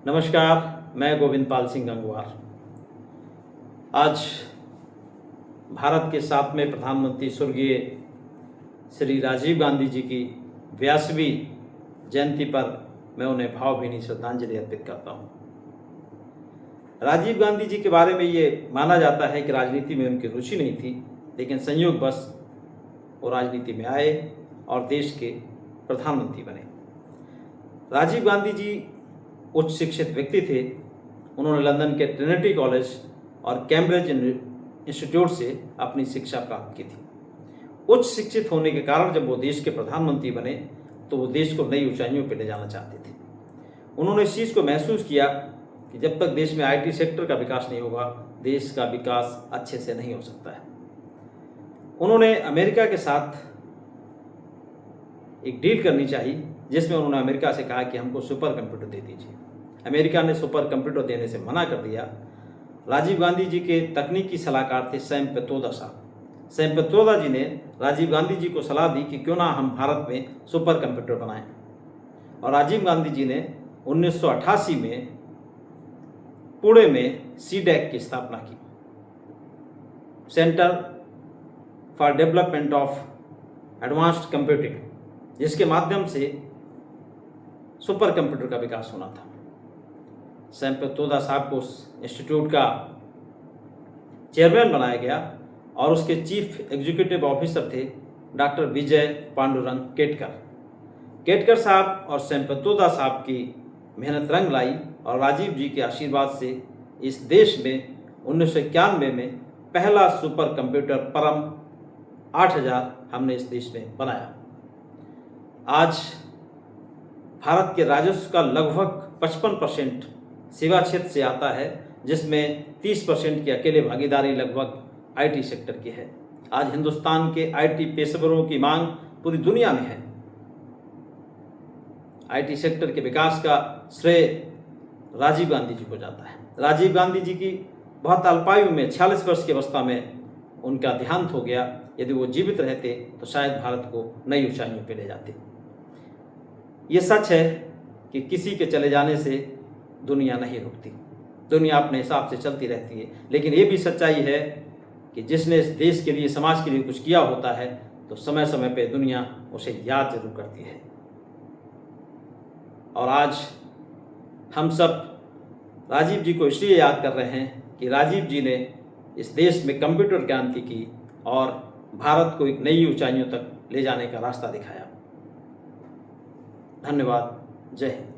नमस्कार, मैं गोविंद पाल सिंह गंगवार। आज भारत के 7वें प्रधानमंत्री स्वर्गीय श्री राजीव गांधी जी की 82वीं जयंती पर मैं उन्हें भावभीनी श्रद्धांजलि अर्पित करता हूँ। राजीव गांधी जी के बारे में ये माना जाता है कि राजनीति में उनकी रुचि नहीं थी, लेकिन संयोगवश वो राजनीति में आए और देश के प्रधानमंत्री बने। राजीव गांधी जी उच्च शिक्षित व्यक्ति थे। उन्होंने लंदन के ट्रिनिटी कॉलेज और कैम्ब्रिज इंस्टीट्यूट से अपनी शिक्षा प्राप्त की थी। उच्च शिक्षित होने के कारण जब वो देश के प्रधानमंत्री बने तो वो देश को नई ऊंचाइयों पर ले जाना चाहते थे। उन्होंने इस चीज़ को महसूस किया कि जब तक देश में आईटी सेक्टर का विकास नहीं होगा, देश का विकास अच्छे से नहीं हो सकता है। उन्होंने अमेरिका के साथ एक डील करनी चाहिए, जिसमें उन्होंने अमेरिका से कहा कि हमको सुपर कंप्यूटर दे दीजिए। अमेरिका ने सुपर कंप्यूटर देने से मना कर दिया। राजीव गांधी जी के तकनीकी सलाहकार थे सैम पेत्रोदा साहब। सैम पेत्रोदा जी ने राजीव गांधी जी को सलाह दी कि क्यों ना हम भारत में सुपर कंप्यूटर बनाएं, और राजीव गांधी जी ने 1988 में पुणे में CDAC की स्थापना की, centre for development of advanced computing, जिसके माध्यम से सुपर कंप्यूटर का विकास होना था। सैम पेत्रोदा साहब को उस इंस्टीट्यूट का चेयरमैन बनाया गया और उसके चीफ एग्जीक्यूटिव ऑफिसर थे डॉक्टर विजय पांडुरंग केटकर। केटकर साहब और सैम पेत्रोदा साहब की मेहनत रंग लाई और राजीव जी के आशीर्वाद से इस देश में 1991 में पहला सुपर कंप्यूटर परम 8000 हमने इस देश में बनाया। आज भारत के राजस्व का लगभग 55% सेवा क्षेत्र से आता है, जिसमें 30% की अकेले भागीदारी लगभग आईटी सेक्टर की है। आज हिंदुस्तान के आईटी पेशेवरों की मांग पूरी दुनिया में है। आईटी सेक्टर के विकास का श्रेय राजीव गांधी जी को जाता है। राजीव गांधी जी की बहुत अल्पायु में 46 वर्ष की अवस्था में उनका देहांत हो गया। यदि वो जीवित रहते तो शायद भारत को नई ऊंचाइयों पर ले जाते। ये सच है कि किसी के चले जाने से दुनिया नहीं रुकती, दुनिया अपने हिसाब से चलती रहती है। लेकिन ये भी सच्चाई है कि जिसने इस देश के लिए, समाज के लिए कुछ किया होता है तो समय समय पे दुनिया उसे याद जरूर करती है। और आज हम सब राजीव जी को इसलिए याद कर रहे हैं कि राजीव जी ने इस देश में कंप्यूटर क्रांति की और भारत को एक नई ऊंचाइयों तक ले जाने का रास्ता दिखाया। धन्यवाद। जय हिंद।